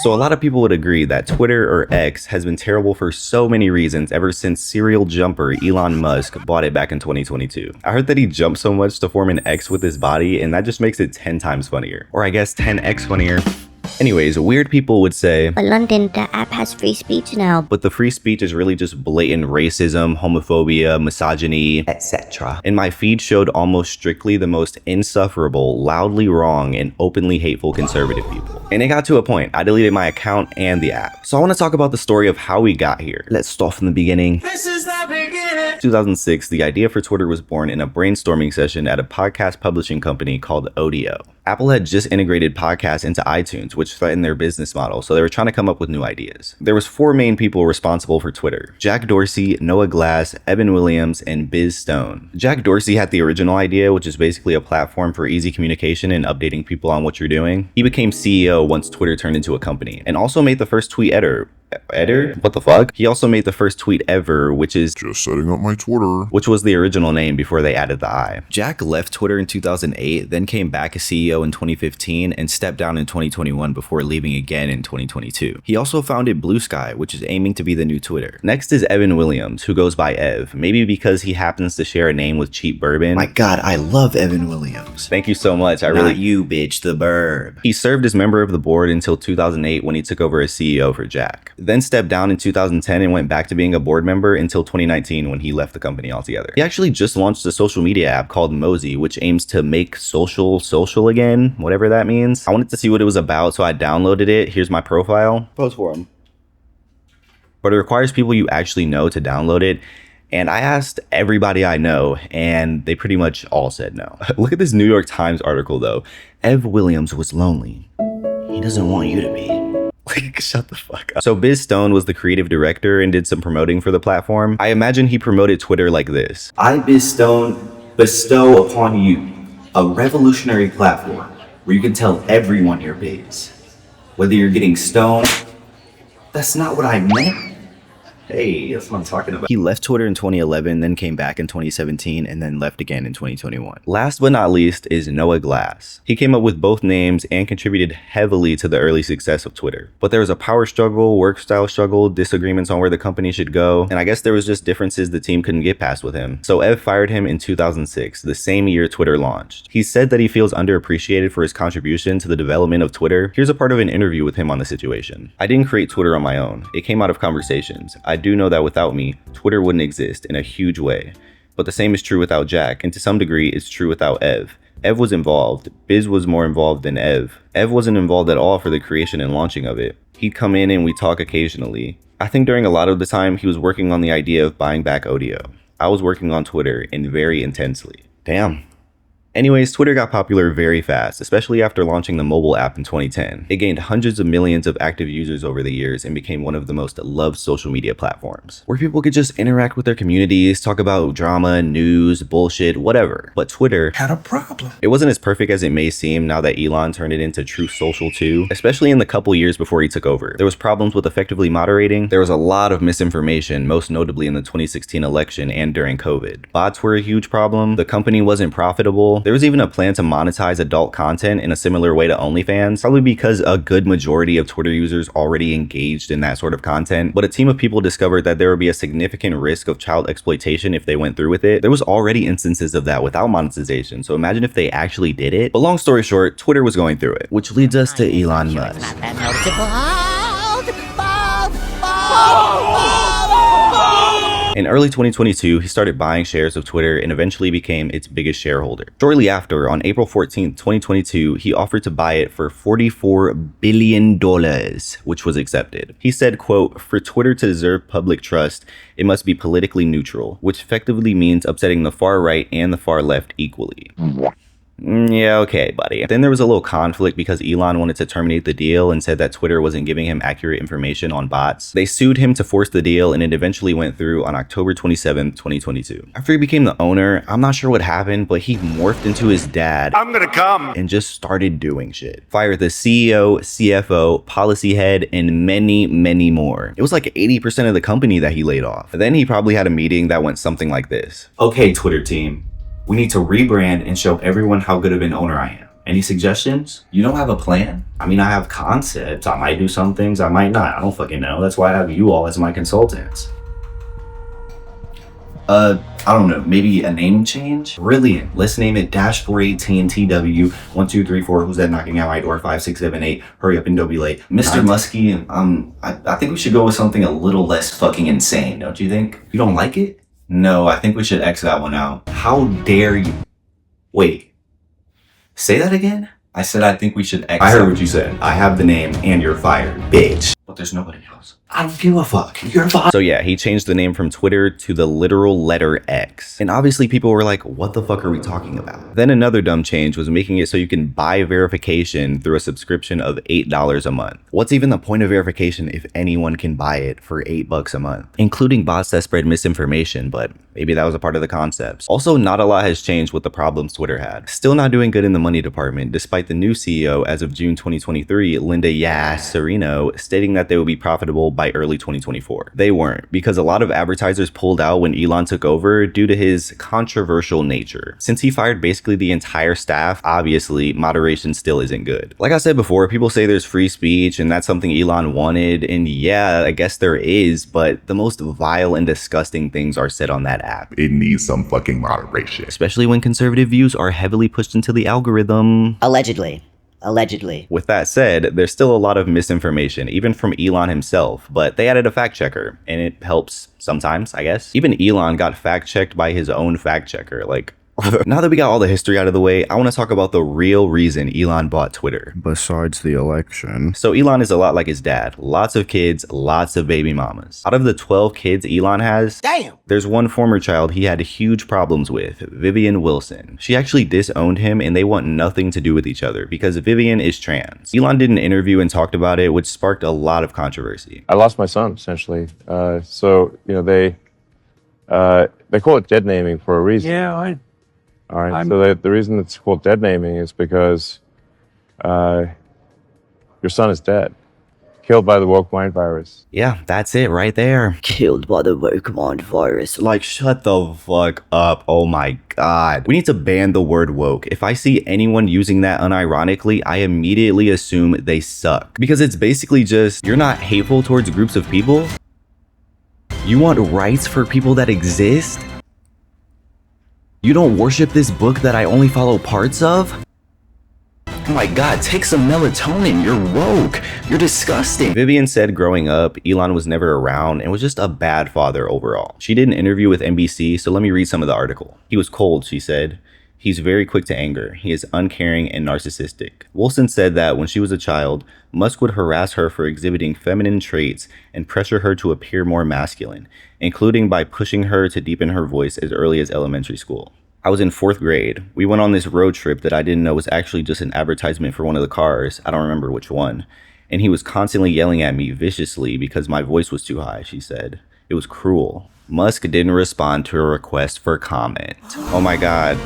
So a lot of people would agree that Twitter, or X, has been terrible for so many reasons ever since serial jumper Elon Musk bought it back in 2022. I heard that he jumped so much to form an X with his body, and that just makes it 10 times funnier. Or I guess 10x funnier. Anyways, weird people would say, but Londyn, the app has free speech now. But the free speech is really just blatant racism, homophobia, misogyny, etc. And my feed showed almost strictly the most insufferable, loudly wrong, and openly hateful conservative people. And it got to a point, I deleted my account and the app. So I want to talk about the story of how we got here. Let's start from the beginning. This is the beginning. 2006, the idea for Twitter was born in a brainstorming session at a podcast publishing company called Audio. Apple had just integrated podcasts into iTunes, which threatened their business model, so they were trying to come up with new ideas. There was 4 main people responsible for Twitter: Jack Dorsey, Noah Glass, Evan Williams, and Biz Stone. Jack Dorsey had the original idea, which is basically a platform for easy communication and updating people on what you're doing. He became CEO once Twitter turned into a company, and also made the first tweet editor? What the fuck? He also made the first tweet ever, which is just setting up my Twitter, which was the original name before they added the I. Jack left Twitter in 2008, then came back as CEO in 2015 and stepped down in 2021 before leaving again in 2022. He also founded Blue Sky, which is aiming to be the new Twitter. Next is Evan Williams, who goes by Ev, maybe because he happens to share a name with Cheap Bourbon. My god, I love Evan Williams. Thank you so much. Not you, bitch, the burb. He served as member of the board until 2008 when he took over as CEO for Jack. Then stepped down in 2010 and went back to being a board member until 2019 when he left the company altogether. He actually just launched a social media app called Mosey, which aims to make social again, whatever that means. I wanted to see what it was about, so I downloaded it. Here's my profile. Post for him. But it requires people you actually know to download it. And I asked everybody I know, and they pretty much all said no. Look at this New York Times article though. Ev Williams was lonely. He doesn't want you to be. Like, shut the fuck up. So Biz Stone was the creative director and did some promoting for the platform. I imagine he promoted Twitter like this: I, Biz Stone, bestow upon you a revolutionary platform where you can tell everyone your biz. Whether you're getting stoned, that's not what I meant. Hey, that's what I'm talking about. He left Twitter in 2011, then came back in 2017, and then left again in 2021. Last but not least is Noah Glass. He came up with both names and contributed heavily to the early success of Twitter. But there was a power struggle, work style struggle, disagreements on where the company should go, and I guess there was just differences the team couldn't get past with him. So Ev fired him in 2006, the same year Twitter launched. He said that he feels underappreciated for his contribution to the development of Twitter. Here's a part of an interview with him on the situation. I didn't create Twitter on my own. It came out of conversations. I do know that without me, Twitter wouldn't exist in a huge way. But the same is true without Jack, and to some degree, it's true without Ev. Ev was involved. Biz was more involved than Ev. Ev wasn't involved at all for the creation and launching of it. He'd come in and we'd talk occasionally. I think during a lot of the time, he was working on the idea of buying back Audio. I was working on Twitter, and very intensely. Damn. Anyways, Twitter got popular very fast, especially after launching the mobile app in 2010. It gained hundreds of millions of active users over the years and became one of the most loved social media platforms, where people could just interact with their communities, talk about drama, news, bullshit, whatever. But Twitter Had a problem. it wasn't as perfect as it may seem now that Elon turned it into True Social too, especially in the couple years before he took over. There was problems with effectively moderating. There was a lot of misinformation, most notably in the 2016 election and during COVID. Bots were a huge problem. The company wasn't profitable. There was even a plan to monetize adult content in a similar way to OnlyFans, probably because a good majority of Twitter users already engaged in that sort of content. But a team of people discovered that there would be a significant risk of child exploitation if they went through with it. There was already instances of that without monetization, so imagine if they actually did it. But long story short, Twitter was going through it, which leads us to Elon Musk. In early 2022, he started buying shares of Twitter and eventually became its biggest shareholder. Shortly after, on April 14th, 2022, he offered to buy it for $44 billion, which was accepted. He said, quote, "For Twitter to deserve public trust, it must be politically neutral," which effectively means upsetting the far right and the far left equally. Yeah, okay, buddy. Then there was a little conflict because Elon wanted to terminate the deal and said that Twitter wasn't giving him accurate information on bots. They sued him to force the deal, and it eventually went through on October 27th, 2022. After he became the owner, I'm not sure what happened, but he morphed into his dad. I'm gonna come. And just started doing shit. Fired the CEO, CFO, policy head, and many, many more. It was like 80% of the company that he laid off. Then he probably had a meeting that went something like this. Okay, Twitter team. We need to rebrand and show everyone how good of an owner I am. Any suggestions? You don't have a plan? I mean, I have concepts. I might do some things, I might not. I don't fucking know. That's why I have you all as my consultants. I don't know, maybe a name change? Brilliant. Let's name it -418TW1234. Who's that knocking at my door? 5678. Hurry up and don't be late. Mr. Muskie, I think we should go with something a little less fucking insane, don't you think? You don't like it? No, I think we should X that one out. How dare you? Wait. Say that again? I said I think we should X. I heard what you said. I have the name and you're fired, bitch. But there's nobody else. I don't give a fuck. You're fired. So yeah, he changed the name from Twitter to the literal letter X. And obviously people were like, what the fuck are we talking about? Then another dumb change was making it so you can buy verification through a subscription of $8 a month. What's even the point of verification if anyone can buy it for $8 a month? Including bots that spread misinformation, but maybe that was a part of the concepts. Also, not a lot has changed with the problems Twitter had. Still not doing good in the money department, despite the new CEO as of June 2023, Linda Yasserino, stating that they would be profitable by early 2024. They weren't, because a lot of advertisers pulled out when Elon took over due to his controversial nature. Since he fired basically the entire staff, obviously moderation still isn't good. Like I said before, people say there's free speech and that's something Elon wanted, and yeah, I guess there is, but the most vile and disgusting things are said on that app. It needs some fucking moderation. Especially when conservative views are heavily pushed into the algorithm. Allegedly. With that said, there's still a lot of misinformation, even from Elon himself, but they added a fact checker, and it helps sometimes, I guess. Even Elon got fact checked by his own fact checker, like, now that we got all the history out of the way, I want to talk about the real reason Elon bought Twitter. Besides the election. So Elon is a lot like his dad. Lots of kids, lots of baby mamas. Out of the 12 kids Elon has, there's one former child he had huge problems with, Vivian Wilson. She actually disowned him and they want nothing to do with each other because Vivian is trans. Elon did an interview and talked about it, which sparked a lot of controversy. I lost my son, essentially. So, you know, they call it dead naming for a reason. Yeah, All right. So the reason it's called dead naming is because your son is dead, killed by the woke mind virus. Yeah, that's it right there. Killed by the woke mind virus. Like, shut the fuck up. Oh my god. We need to ban the word woke. If I see anyone using that unironically, I immediately assume they suck. Because it's basically just, you're not hateful towards groups of people? You want rights for people that exist? You don't worship this book that I only follow parts of? Oh my god, take some melatonin, you're woke, you're disgusting. Vivian said growing up, Elon was never around and was just a bad father overall. She did an interview with NBC, so let me read some of the article. He was cold, she said. He's very quick to anger. He is uncaring and narcissistic. Wilson said that when she was a child, Musk would harass her for exhibiting feminine traits and pressure her to appear more masculine, including by pushing her to deepen her voice as early as elementary school. I was in 4th grade. We went on this road trip that I didn't know was actually just an advertisement for one of the cars. I don't remember which one. And he was constantly yelling at me viciously because my voice was too high, she said. It was cruel. Musk didn't respond to a request for comment. Oh my god,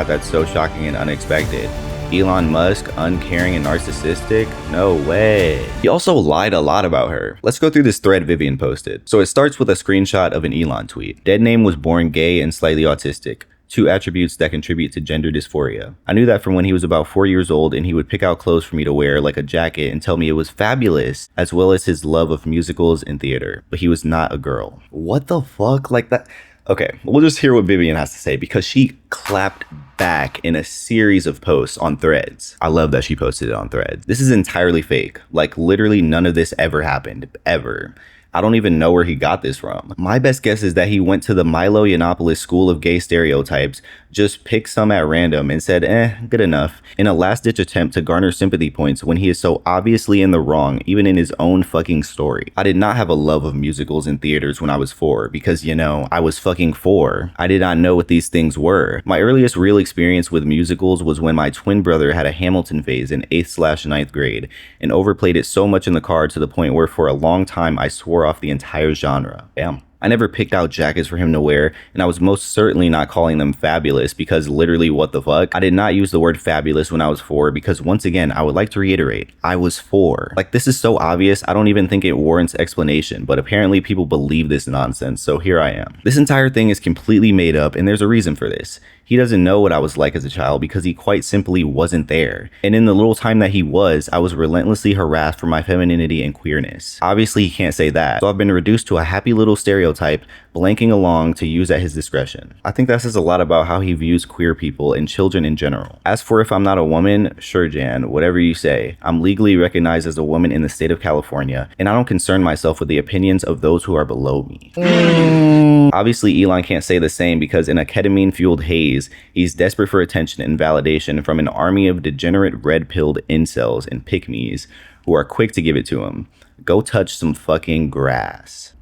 that's so shocking and unexpected. Elon Musk, uncaring and narcissistic? No way. He also lied a lot about her. Let's go through this thread Vivian posted. So it starts with a screenshot of an Elon tweet. Dead name was born gay and slightly autistic. 2 attributes that contribute to gender dysphoria. I knew that from when he was about 4 years old and he would pick out clothes for me to wear like a jacket and tell me it was fabulous, as well as his love of musicals and theater. But he was not a girl. What the fuck? Like that? Okay, we'll just hear what Vivian has to say because she clapped back in a series of posts on Threads. I love that she posted it on Threads. This is entirely fake. Like literally none of this ever happened, ever. I don't even know where he got this from. My best guess is that he went to the Milo Yiannopoulos School of Gay Stereotypes, just picked some at random and said, good enough, in a last-ditch attempt to garner sympathy points when he is so obviously in the wrong, even in his own fucking story. I did not have a love of musicals and theaters when I was 4, because, you know, I was fucking 4. I did not know what these things were. My earliest real experience with musicals was when my twin brother had a Hamilton phase in 8th/9th grade, and overplayed it so much in the car to the point where for a long time I swore off the entire genre. Damn. I never picked out jackets for him to wear, and I was most certainly not calling them fabulous because literally what the fuck? I did not use the word fabulous when I was 4 because once again, I would like to reiterate, I was 4. Like this is so obvious, I don't even think it warrants explanation, but apparently people believe this nonsense, so here I am. This entire thing is completely made up and there's a reason for this. He doesn't know what I was like as a child because he quite simply wasn't there. And in the little time that he was, I was relentlessly harassed for my femininity and queerness. Obviously, he can't say that. So I've been reduced to a happy little stereotype, blanking along to use at his discretion. I think that says a lot about how he views queer people and children in general. As for if I'm not a woman, sure, Jan, whatever you say. I'm legally recognized as a woman in the state of California, and I don't concern myself with the opinions of those who are below me. Obviously, Elon can't say the same because in a ketamine-fueled haze, he's desperate for attention and validation from an army of degenerate red-pilled incels and pick-me's who are quick to give it to him. Go touch some fucking grass.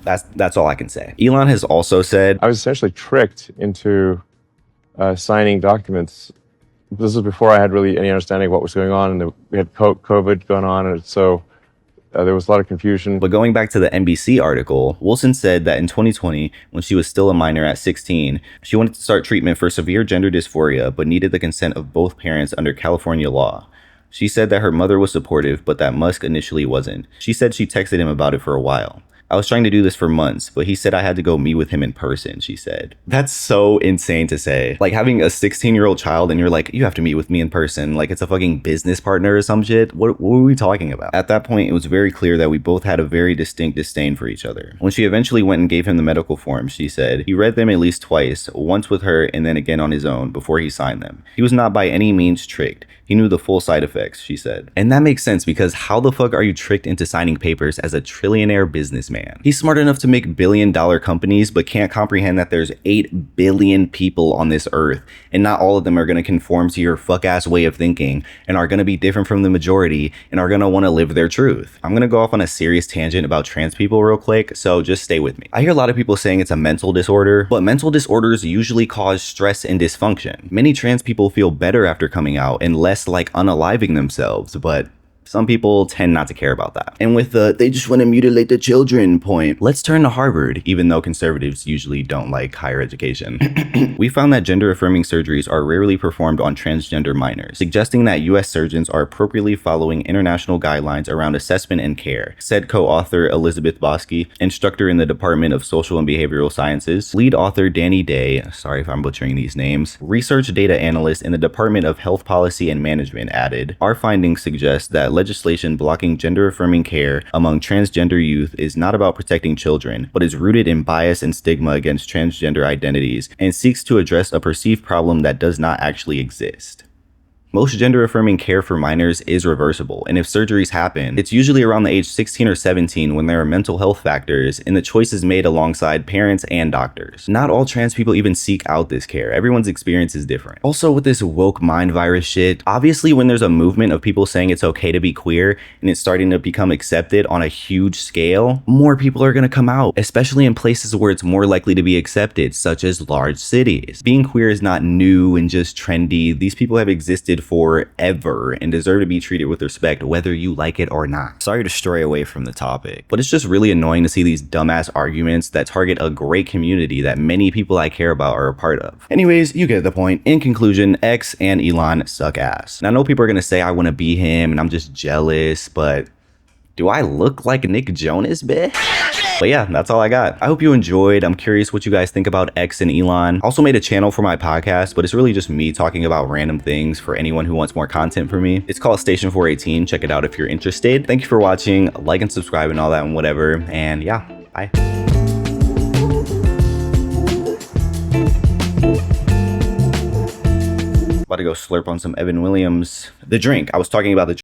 That's all I can say. Elon has also said, I was essentially tricked into signing documents. This was before I had really any understanding of what was going on, and we had COVID going on, and so there was a lot of confusion. But going back to the NBC article, Wilson said that in 2020, when she was still a minor at 16, she wanted to start treatment for severe gender dysphoria, but needed the consent of both parents under California law. She said that her mother was supportive, but that Musk initially wasn't. She said she texted him about it for a while. I was trying to do this for months, but he said I had to go meet with him in person, she said. That's so insane to say. Like having a 16-year-old child and you're like, you have to meet with me in person. Like it's a fucking business partner or some shit. What were we talking about? At that point, it was very clear that we both had a very distinct disdain for each other. When she eventually went and gave him the medical forms, she said he read them at least twice, once with her and then again on his own before he signed them. He was not by any means tricked. He knew the full side effects, she said. And that makes sense because how the fuck are you tricked into signing papers as a trillionaire businessman? He's smart enough to make billion-dollar companies, but can't comprehend that there's 8 billion people on this earth, and not all of them are gonna conform to your fuck-ass way of thinking, and are gonna be different from the majority, and are gonna wanna live their truth. I'm gonna go off on a serious tangent about trans people real quick, so just stay with me. I hear a lot of people saying it's a mental disorder, but mental disorders usually cause stress and dysfunction. Many trans people feel better after coming out and less like unaliving themselves, but some people tend not to care about that. And with the they just want to mutilate the children point, let's turn to Harvard, even though conservatives usually don't like higher education. We found that gender-affirming surgeries are rarely performed on transgender minors, suggesting that US surgeons are appropriately following international guidelines around assessment and care, said co-author Elizabeth Bosky, instructor in the Department of Social and Behavioral Sciences, lead author Danny Day, sorry if I'm butchering these names, research data analyst in the Department of Health Policy and Management added, our findings suggest that legislation blocking gender-affirming care among transgender youth is not about protecting children, but is rooted in bias and stigma against transgender identities and seeks to address a perceived problem that does not actually exist. Most gender-affirming care for minors is reversible, and if surgeries happen, it's usually around the age 16 or 17 when there are mental health factors and the choice is made alongside parents and doctors. Not all trans people even seek out this care. Everyone's experience is different. Also, with this woke mind virus shit, obviously when there's a movement of people saying it's okay to be queer and it's starting to become accepted on a huge scale, more people are gonna come out, especially in places where it's more likely to be accepted, such as large cities. Being queer is not new and just trendy. These people have existed forever and deserve to be treated with respect whether you like it or not. Sorry to stray away from the topic, but it's just really annoying to see these dumbass arguments that target a great community that many people I care about are a part of. Anyways, you get the point. In conclusion, X and Elon suck ass. Now I know people are gonna say I want to be him and I'm just jealous, but do I look like Nick Jonas, bitch? But yeah, that's all I got. I hope you enjoyed. I'm curious what you guys think about X and Elon. Also made a channel for my podcast, but it's really just me talking about random things for anyone who wants more content from me. It's called Station 418. Check it out if you're interested. Thank you for watching. Like and subscribe and all that and whatever. And yeah, bye. About to go slurp on some Evan Williams. The drink. I was talking about the drink.